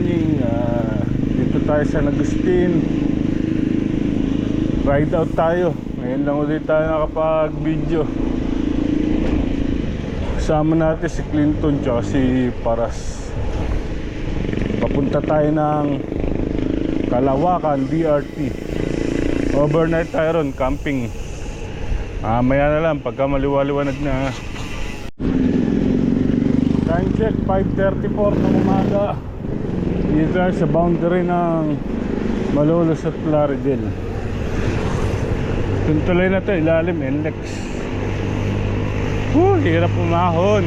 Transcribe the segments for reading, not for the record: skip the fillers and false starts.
morning. Dito tayo sa Agustin. Ride out tayo. Ngayon lang ulit tayo nakapag-video. Kasama natin si Clinton tsaka si Paras. Papunta tayo ng Kalawakan, DRT. Overnight tayo ron, camping. Maya na lang pagka maliwaliwanag na. Time check, 5:34 ng umaga. Dito tayo sa boundary ng Malolos at Plaridel. Tuntuloy na to, ilalim, NLEX. Hirap umahon.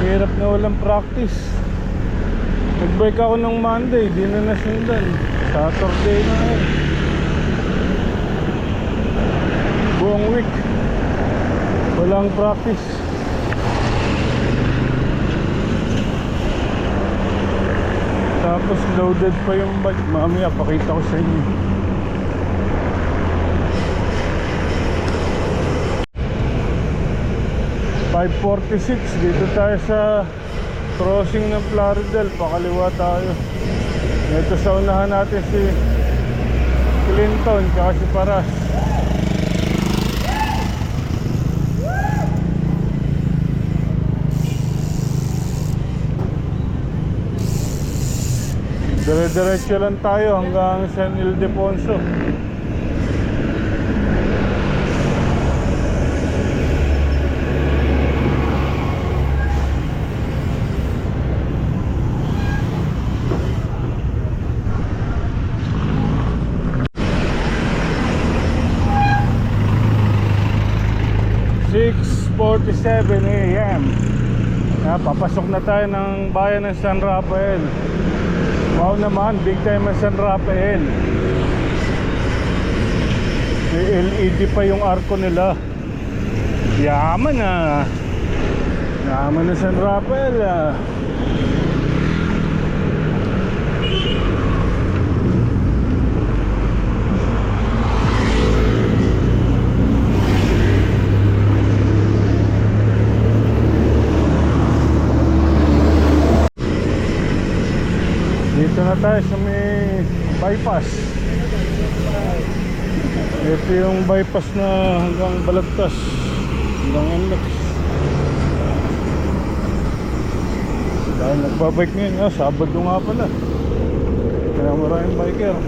Hirap na walang practice. Nagbike ako ng Monday, di na nasundan. Saturday na ngayon. Buong week walang practice. Tapos loaded pa yung bike. Mamaya pakita ko sa inyo. $5.46 dito tayo sa crossing ng Plaridel. Pakaliwa tayo. Ito sa unahan natin si Clinton tsaka si Paras. Dire-diretso lang tayo hanggang San Ildefonso. $6:47 AM. Papasok na tayo ng bayan ng San Rafael. Wow naman, big time ang San Rafael. May LED pa yung arko nila. Yaman na. Yaman na San Rafael. Dito na tayo sa may bypass. Ito yung bypass na hanggang Balagtas, hanggang NLEX. Dahil nagbabike ngayon, Sabado nga pala. Kaya maraming biker.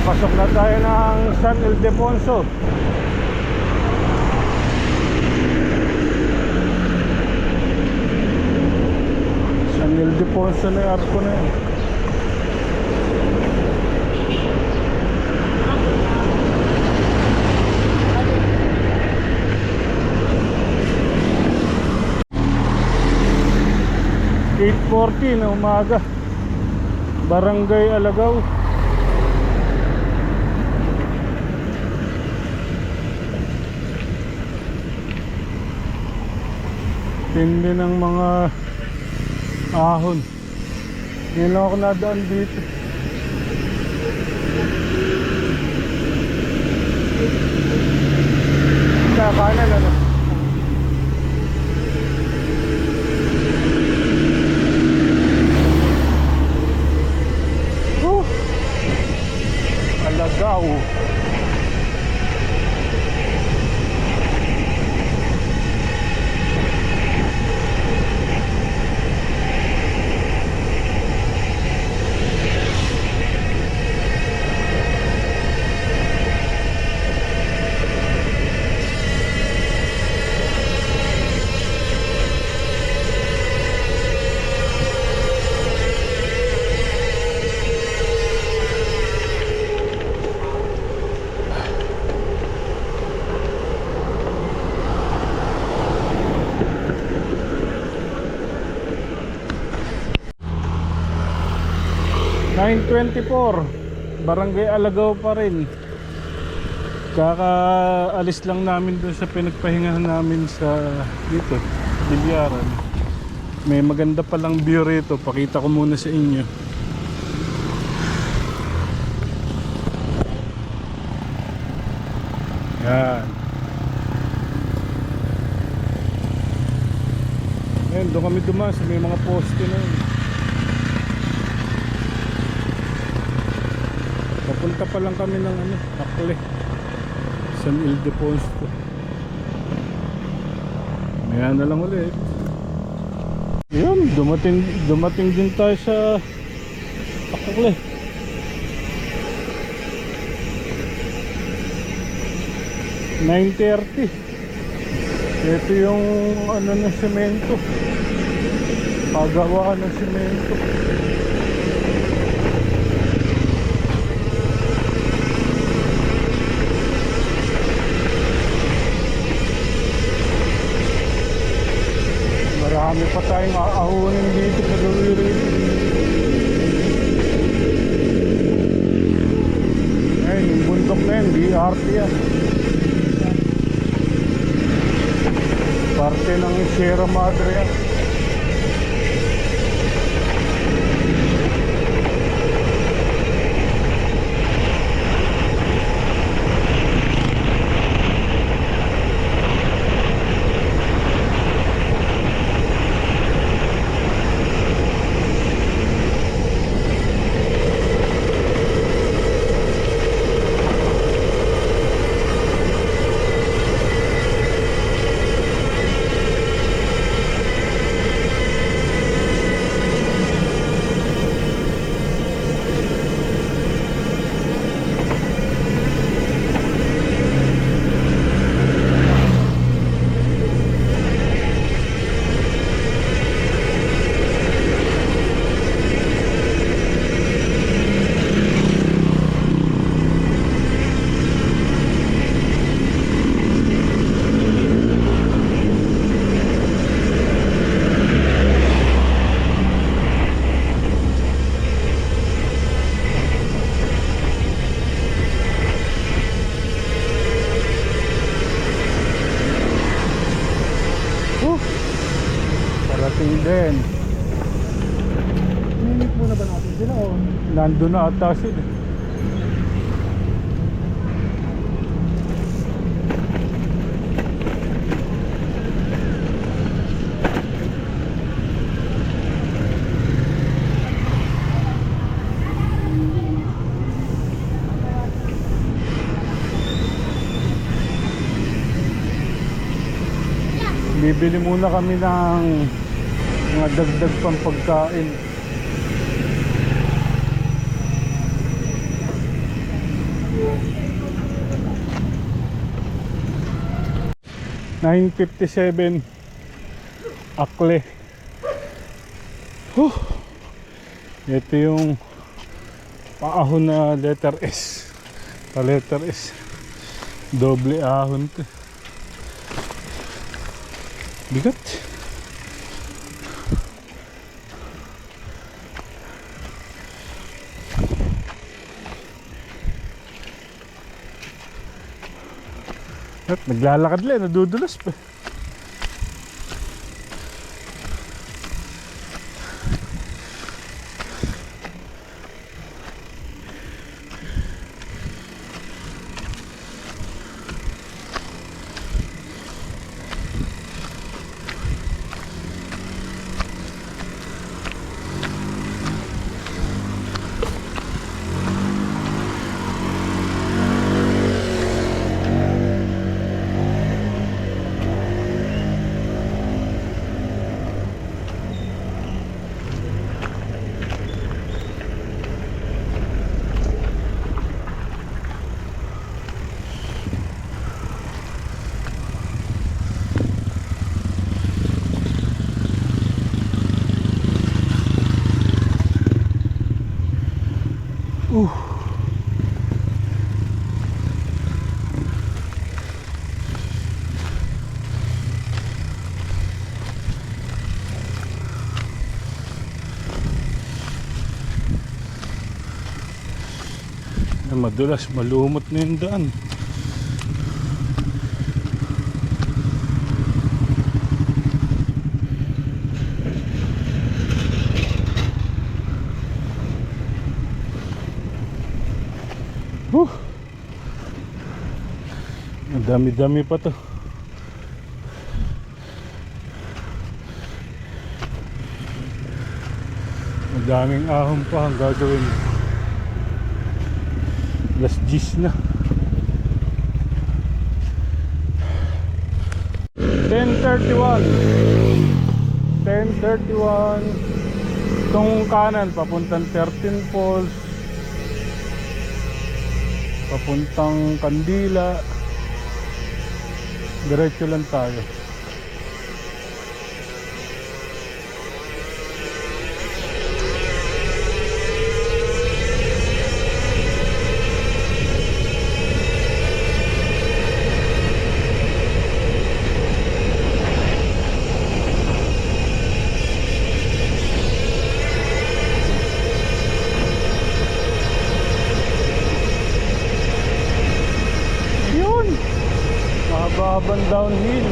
Papasok na tayo ng San Ildefonso. San Ildefonso na yung arko na yun. $8:40 na umaga. Barangay Alagaw. Tindi ng mga ahon. Ngayon lang ako nadaan dito. Sa kanan ano? Alagaw. $9.24, Barangay Alagaw pa rin. Kakaalis lang namin doon sa pinagpahingahan namin sa dito, Bilyaran. May maganda palang view rito. Pakita ko muna sa inyo. Yan. Ayan, doon kami dumas. May mga poste na yun. Papunta pa lang kami ng Akle, San Ildefonso. Ayan na lang ulit. Yun, dumating din tayo sa Akle. 9:30. Ito yung ng semento. Pagawa ng semento. Marami pa tayong aahunin dito sa gawin. Ayun, yung bundok na yun, BRT yan. Parte ng Sierra Madre yan. Parating din. Minit muna ba natin sila o? Nandun na ata sila. Bibili muna kami ng mga dagdag pang pagkain. $9.57 Akle. Ito yung paahon na letter S. Pa letter S. Doble ahon to. Bigat. At naglalakad lang, nadudulas pa. Madulas, malumot na yung daan. Madami-dami pa to. Madaming ahon pa ang gagawin. Last G's na. 10:31 itong kanan papuntang 13 Falls, papuntang Kandila, diretso lang tayo. Mahabang downhill.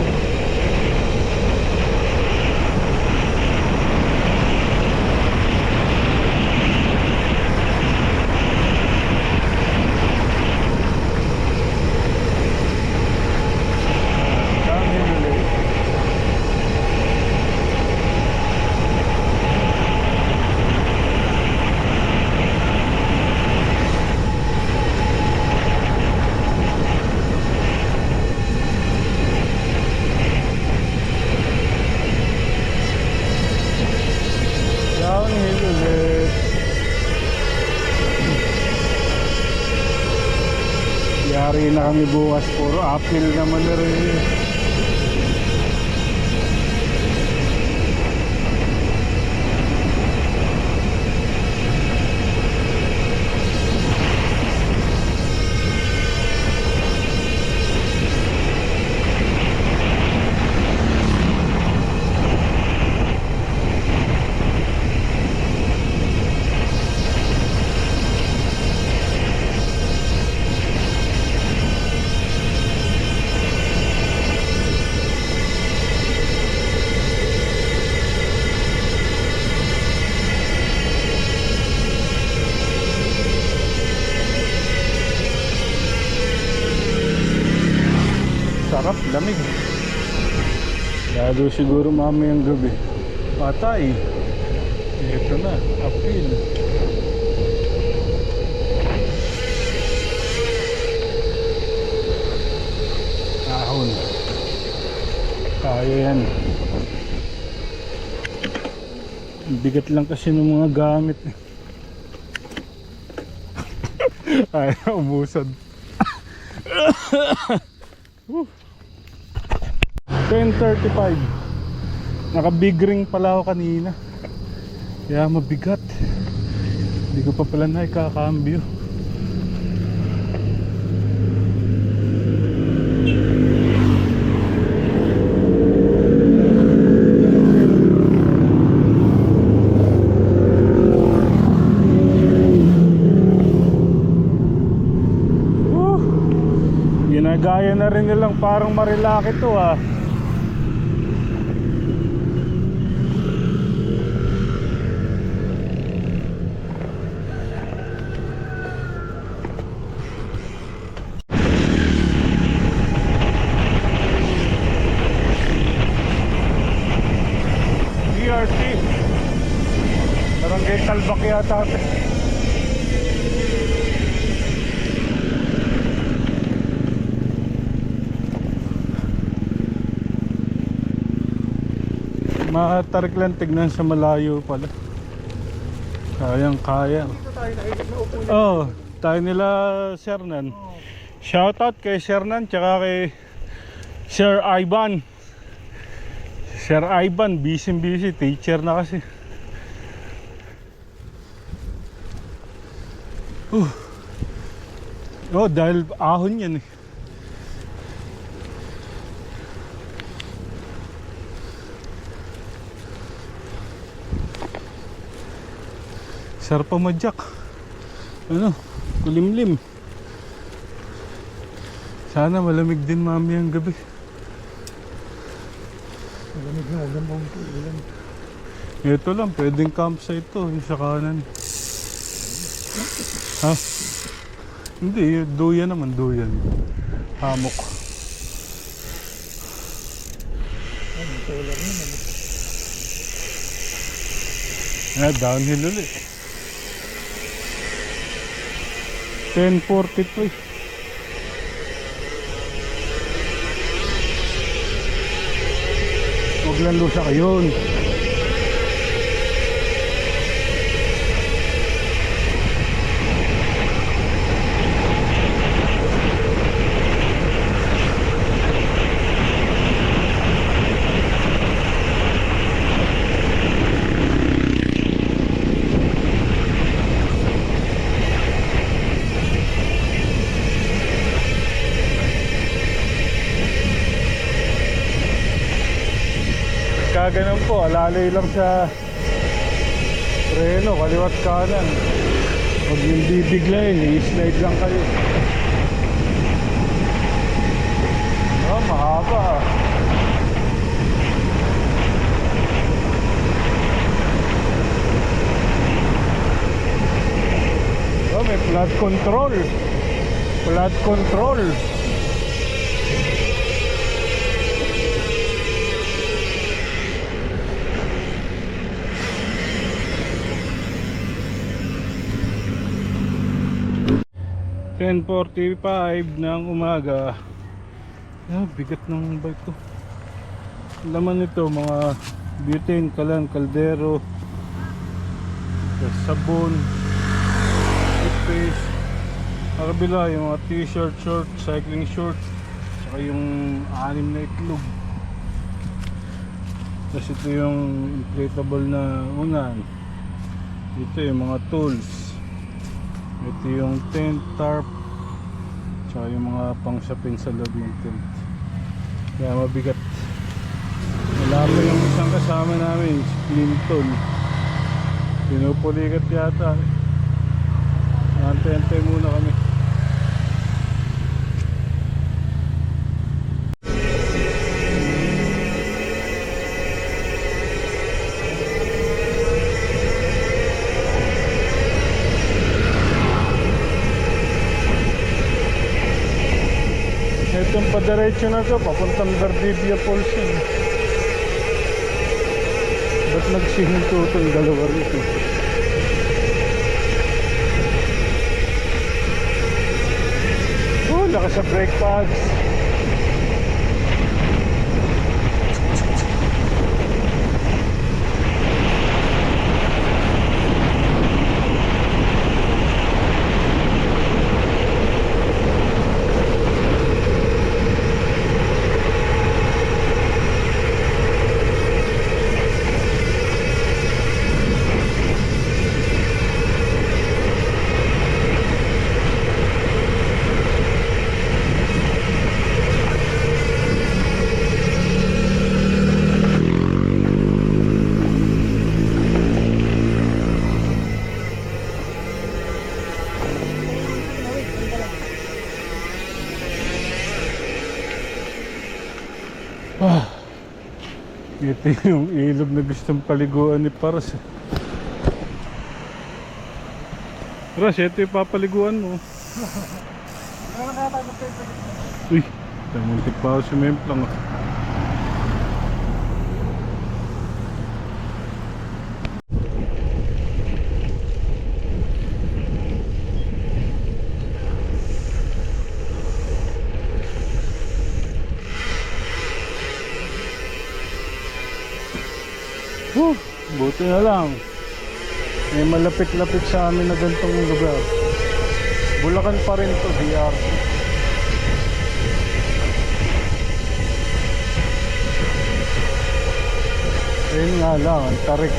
Downhill ulit. Downhill ulit. Yari na kami bukas, puro uphill naman na rin. Sarap, lamig. Lalo siguro mamayang gabi. Patay. Ito na, uphill. Ahon. Kaya yan. Bigat lang kasi ng mga gamit. Ay, umusad. 10:35. Naka big ring pala ako kanina. Kaya mabigat. Hindi ko pa pala naikakambyo. Ginagaya na rin nilang parang Marilaki to ah. DRT Barangay Talbak yata. Matarik lang tignan sa malayo pala. Kayang kaya. Oh, tayo nila Sir Nan. Shoutout kay Sir Nan tsaka kay Sir Ivan. Sir Ivan, busy teacher na kasi. Oh, dahil ahon yan eh. Sarap pa madyak. Ano, kulimlim. Sana malamig din mamayang gabi. Malamig na, alam mo ang ulan. Ito lang, pwedeng campsite to, yung sa kanan. Ha? Hindi, duyan naman, duyan. Hamok. Solar naman. Downhill ulit. 10:43. Huwag lalo siya kayon. Ganun po, alalay lang sa preno, kaliwat kanan. Huwag yung bibiglayin, i-slide lang kayo. Oh, mahaba. Oh, may flood control. Flood control. 10:45 ng umaga. Bigat ng bike to. Laman nito mga butane, kalan, kaldero, sabon, toothpaste. Sa kabila yung mga t-shirt, short, cycling short, saka yung 6 na itlog. Tapos ito yung inflatable na unan. Ito yung mga tools. Ito yung tent, tarp, tsaka yung mga pangsapin sa loob ng tent. Kaya mabigat. Wala pa yung isang kasama namin, si Clinton. Pinupulikat yata. Antay-antay muna kami. Itong padiretso na to, papuntang Valdivia Falls yun. Ba't nagsihinto itong dalawa rito? Oh, lakas sa brake pads. Ito yung ilog na gustong paliguan ni Paras. Paras, ito yung papaliguan mo. Uy, muntik pa ako sumemplang. Buti na lang may malapit-lapit sa amin na ganitong lugar. Bulacan pa rin to, DRT. Ayun nga lang, ang tarik.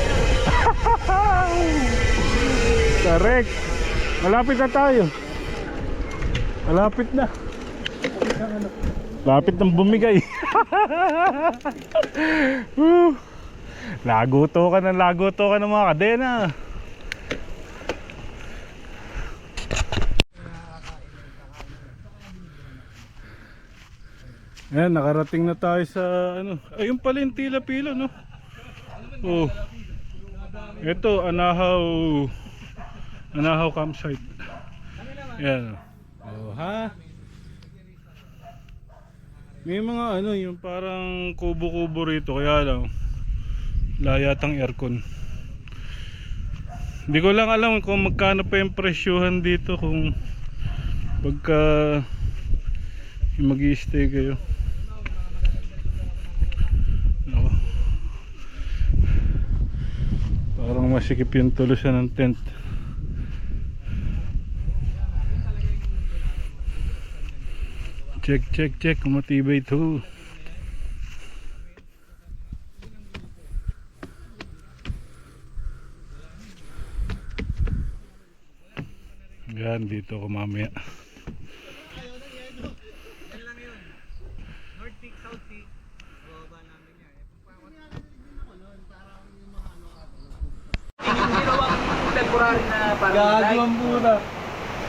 Tarik. Malapit na tayo. Malapit na. Lapit ng bumigay. Laguto ka ng mga kadena. Ayan, nakarating na tayo sa ano. Ayun pala yung Tila-Pilo, no? Oh. Ito, Anahaw campsite. Ayan. Oh, ha? May mga ano, yung parang kubo-kubo rito, kaya lang layatang aircon. Hindi ko lang alam kung magkano pa yung presyuhan dito kung pagka mag-i-stay kayo. Ako. Parang masikip yung tulusan ng tent. Check kung matibay ito. Yan, dito ako mamaya. Yan lang yun. North Peak, South Peak. Bababa namin yan. Yung ginawang temporary na parang Gagawang muna.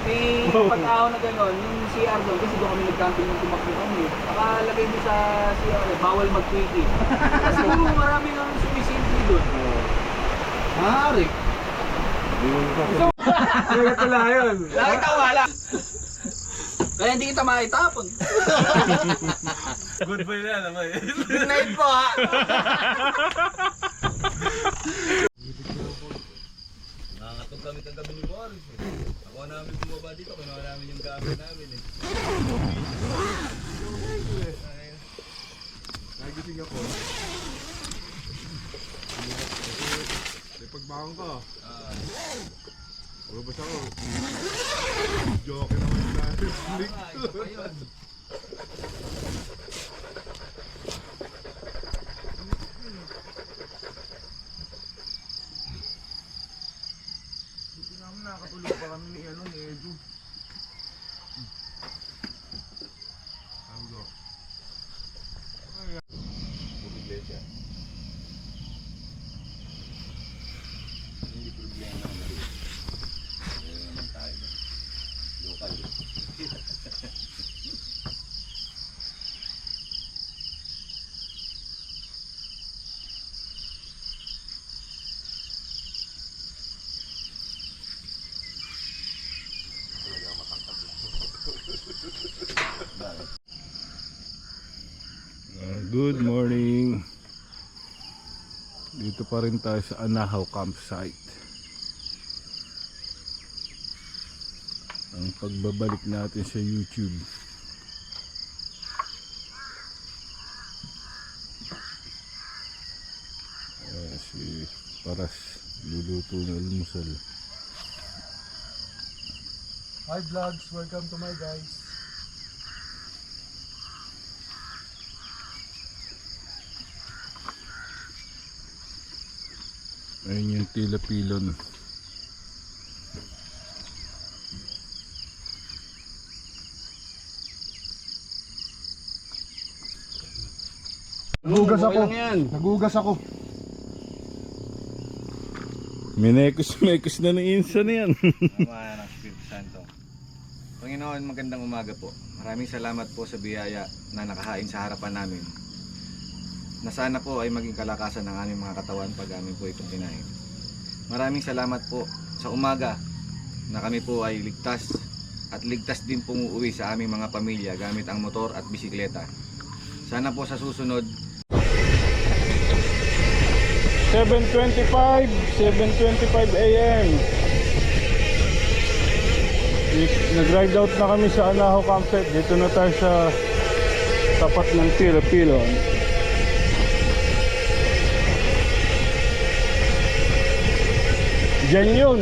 may pag-aon na gano'n, yung CR doon, kasi doon kami nag-camping ng tumakbo kami. Nakalagay doon sa CR, bawal mag-quickie. Kasi siguro marami nang sumisimple doon. Maaari. Kaya pala yun. Lagi tawala! Kaya hindi kita makitapon. Good boy na naman eh. Good night po ha! Nakakatog kami ng gabi ni Boris eh. Ako namin bumaba dito, kinuha namin yung gamit namin eh. Nagising ako. May pagbangon ko. Ulabas ako. Joke naman sa Netflix. Nakatulog pa kami ni Edu. Ano? Tubig leche. Hindi problema naman. Meron naman tayo. Local. Good morning. Dito pa rin tayo sa Anahaw campsite. Ang pagbabalik natin sa YouTube. Si Paras luluto ng almusal. Hi vlogs, welcome to my guys. Ayun yung tila pilon. Nagugas ako. Nagugas ako. Minekos na ng insa na yan. Ama ng Espiritu Santo. Panginoon, magandang umaga po. Maraming salamat po sa biyaya na nakahain sa harapan namin. Na sana po ay maging kalakasan ng aming mga katawan pag amin po itong kinain. Maraming salamat po sa umaga na kami po ay ligtas at ligtas din pong uuwi sa aming mga pamilya gamit ang motor at bisikleta. Sana po sa susunod 7:25 AM. Nag-ride out na kami sa Anahaw campsite. Dito na tayo sa tapat ng pilon. Diyan yun.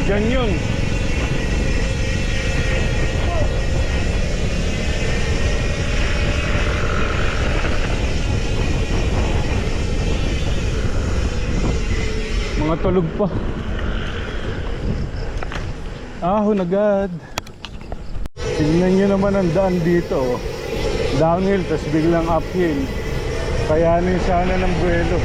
Diyan yun. Mga tulog pa. Ahon agad. Tignan nyo naman ang daan dito. Downhill, tas biglang uphill. Kayanin sana ng buwelo.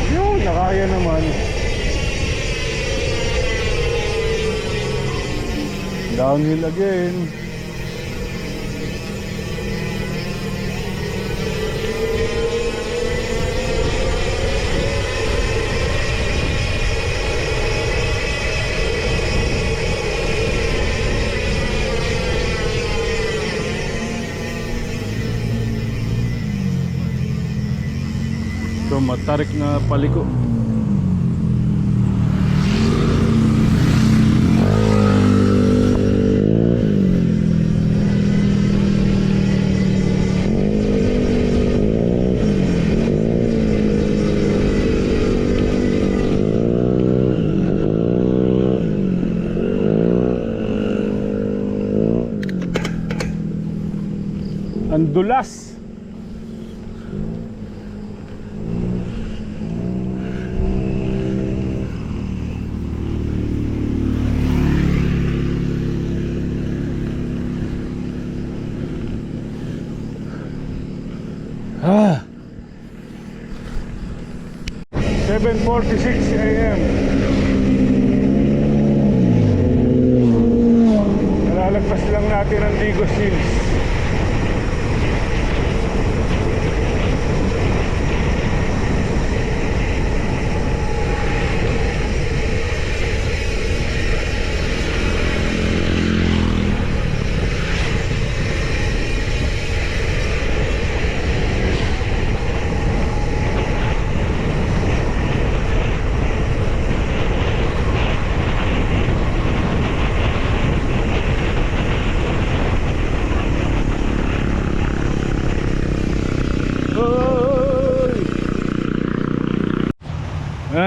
Yun, nakaya naman. Downhill again. So matarik na paliko. Ang dulas. Ah. 7:46 AM. Nalalagpas lang natin ang Digos Hills.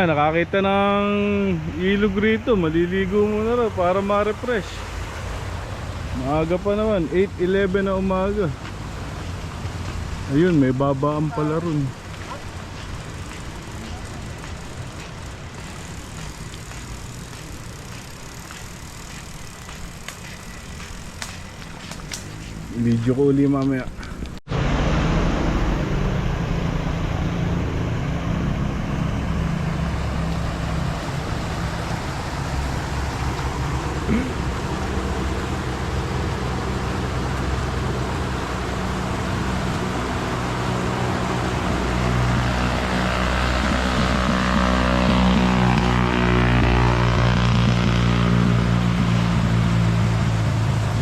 Nakakita ng ilog rito. Maliligo muna raw para ma-refresh. Maaga pa naman, 8:11 na umaga. Ayun, may babaan pala ron. Video ko uli mamaya.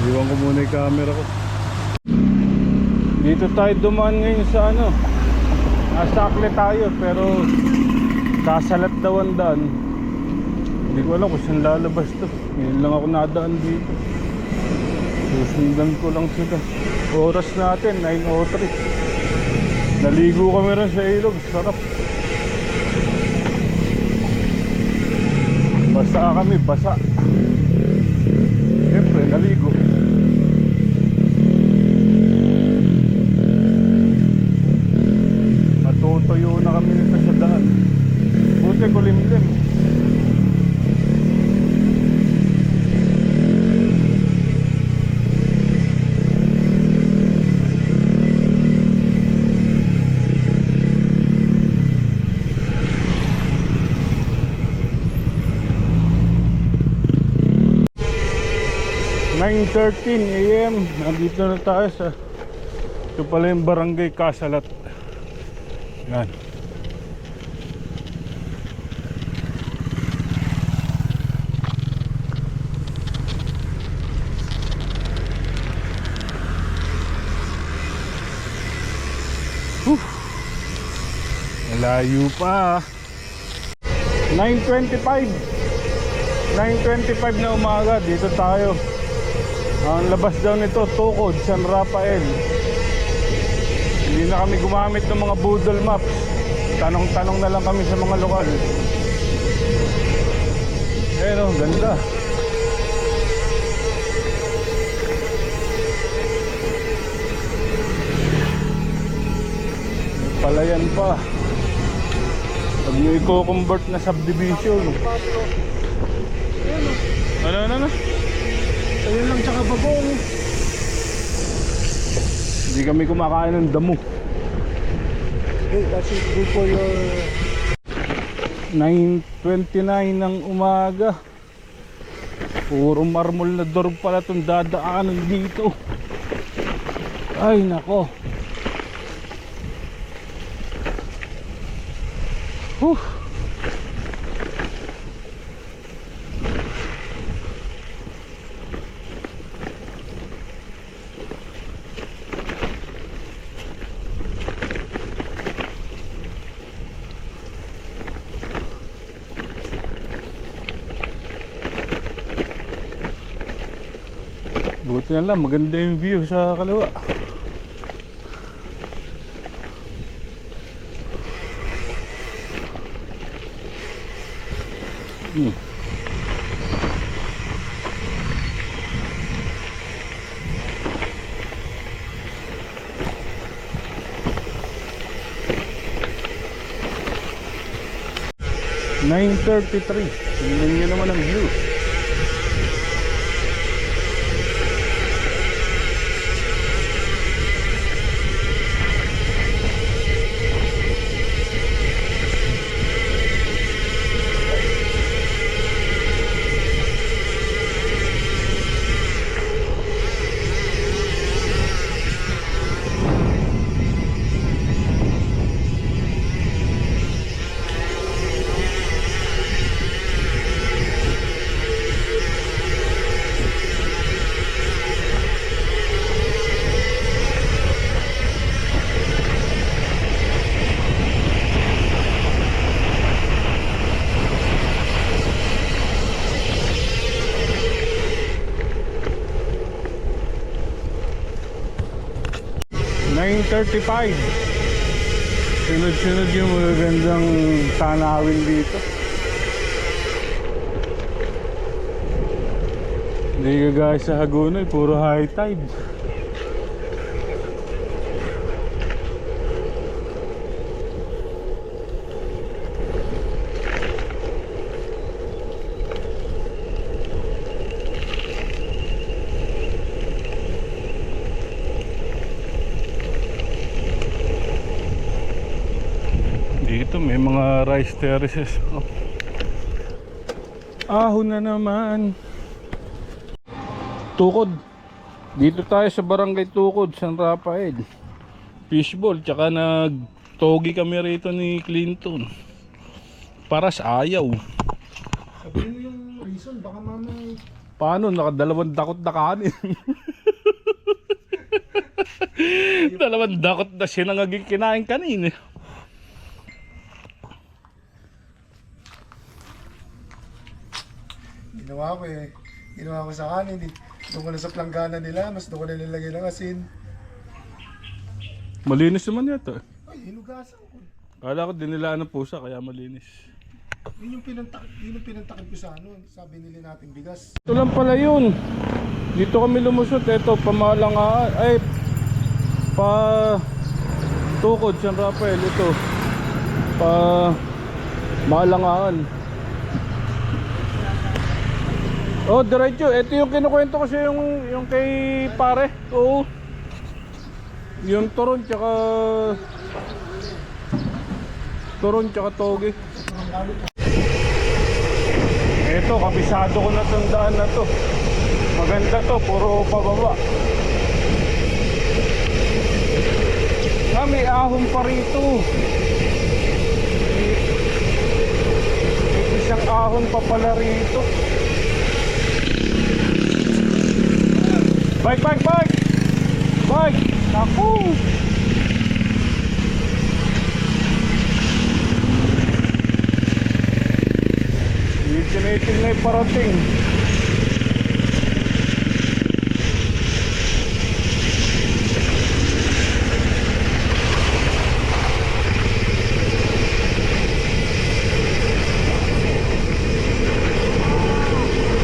Iwan ko muna yung camera ko. Dito tayo dumaan ngayon sa ano, nasa Akle tayo pero kasalat daw ang daan. Hindi ko alam kung saan lalabas to. Ngayon lang ako nadaan dito. Susundan ko lang sila. Oras natin 9:03. Naligo kami rin sa ilog. Sarap. Basa kami, basa. Siyempre, naligo. Matutuyo na kami nito sa daan. Buti kulimlim. (9:13 AM) nandito na tayo sa ito pala yung barangay Kasalat. Yan. Malayo pa. 9:25 na umaga. Dito tayo. Ang labas daw nito, Tukod, San Rafael. Hindi na kami gumamit ng mga Google Maps. Tanong-tanong na lang kami sa mga lokal. Pero ganda. May palayan pa. Pag nyo i-convert na subdivision. Ano? Ayun lang tsaka bagong. Hindi kami kumakain ng damo. Hey, that's it. Good for your... 9:29 ng umaga. Puro marmol na door pala itong dadaanan dito. Ay nako. Huh. Buti na lang, maganda yung view sa kaliwa. Hmm. $9:33. Tingnan nyo naman ang view. $9:35. Sunod-sunod yung magagandang tanawin dito. Hindi kagaya sa Hagonoy, puro high tide. Dito may mga rice terraces. Oh. Ahon na naman. Tukod. Dito tayo sa barangay Tukod, San Rafael. Fishball, tsaka nag-togi kami rito ni Clinton. Para sa ayaw. Sabihin mo yung reason, baka mamay. Paano? Nakadalawang dakot na kanin. Dalawang dakot na siya nangaging kinain kanin. Ginawa ko sa kanin. Doon ko na sa planggana nila, mas doon ko na nilagay ng asin. Malinis naman yata. Ay, hinugasan ko. Kala ko dinilaan ng pusa kaya malinis. Yun yung pinantakip ko sa ano, sabi nila nating bigas. Ito lang pala yun. Dito kami lumusot. Ito, Pamalangaan. Ay, Tukod, San Rafael. Ito, Malangaan. Oh, diretso. Ito yung kinukwento ko siya yung kay pare. Oo. Yung Turon tsaka Togi. Ito, kabisado ko na itong daan na to. Maganda to, puro pababa. May ahon pa rito. May isang ahon pa pala rito. Bike! Naku! Tinitin na yung parating.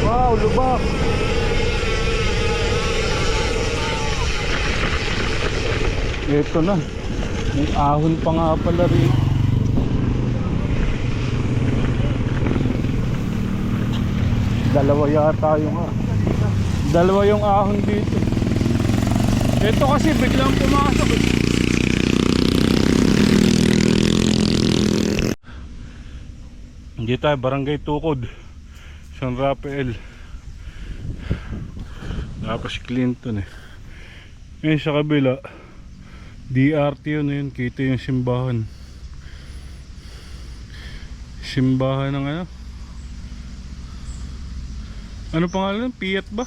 Wow, lubak! Ito na. May ahon pa nga pala rin. Dalawa yata dalawa yung ahon dito. Ito kasi biglang pumasok eh. Hindi tayo, barangay Tukod, San Rafael. Tapos Clinton eh. Ngayon sa kabila, DRT yun. Kita yung simbahan. Simbahan ng ano? Ano pangalan? Piat ba?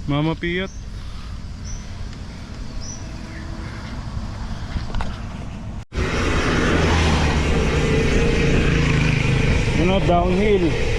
Mama Piat. Ano, downhill.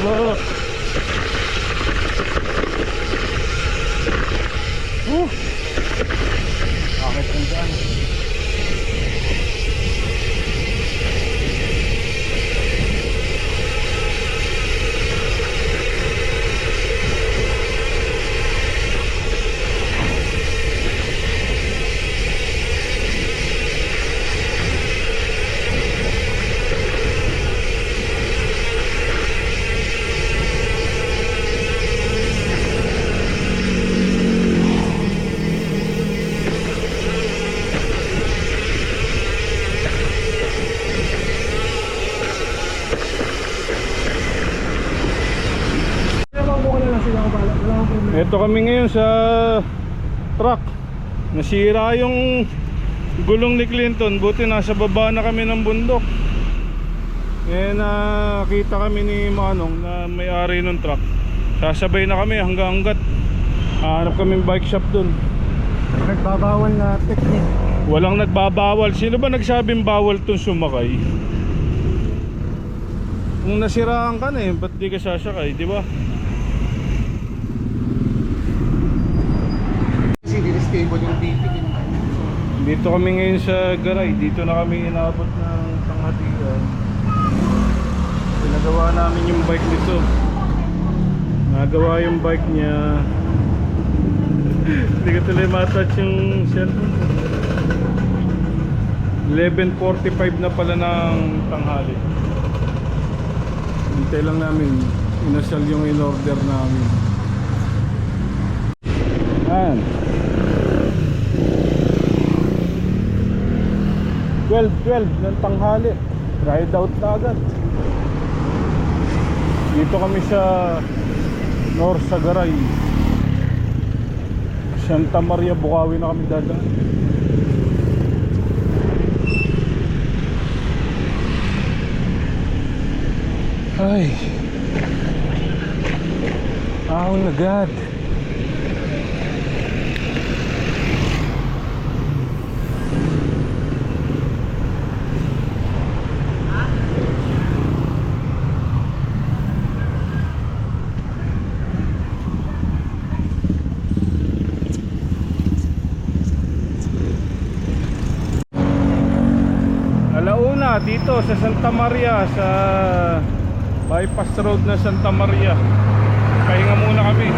Lubak. Bakit ang daan? Ito kami ngayon sa truck. Nasira yung gulong ni Clinton. Buti nasa baba na kami ng bundok. Eh nakita kami ni Manong na may-ari ng truck. Sasabay na kami hanggat hanap kami bike shop dun. Nagbabawal na technique. Walang nagbabawal. Sino ba nagsabing bawal tong sumakay? Kung nasiraan ka na ba't di ka sasakay, di ba? Stable yung titig. Dito kami ngayon sa Garay. Dito na kami inabot ng tanghalian. Pinagawa namin yung bike nito. Nagawa yung bike niya. Hindi ko tuloy matouch yung cellphone. 11:45 na pala ng tanghali. Hintay lang namin. Inasal yung in-order namin. Ayan. 12 ng tanghali. Ride out na agad. Dito kami sa North Sagaray. Santa Maria, Bukawi na kami dadaan. Ay, ahon agad. dito sa Santa Maria, sa bypass road na Santa Maria. Pahinga muna kami.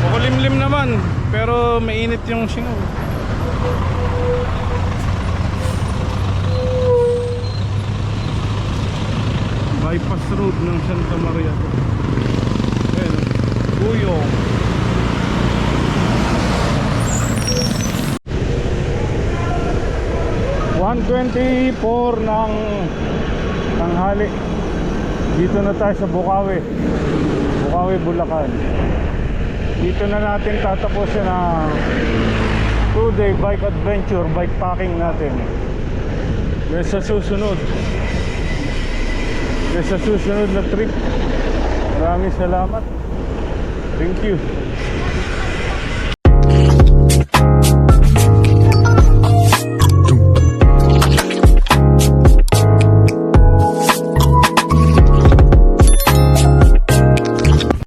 Makulimlim naman, pero mainit yung singaw. Bypass road ng Santa Maria. Ayan, Guyong. $124 ng tanghali. Dito na tayo sa Bukawi, Bulacan. Dito na natin tatapusin ang 2-day bike adventure, bike packing natin. Sa susunod na trip. Maraming salamat. Thank you.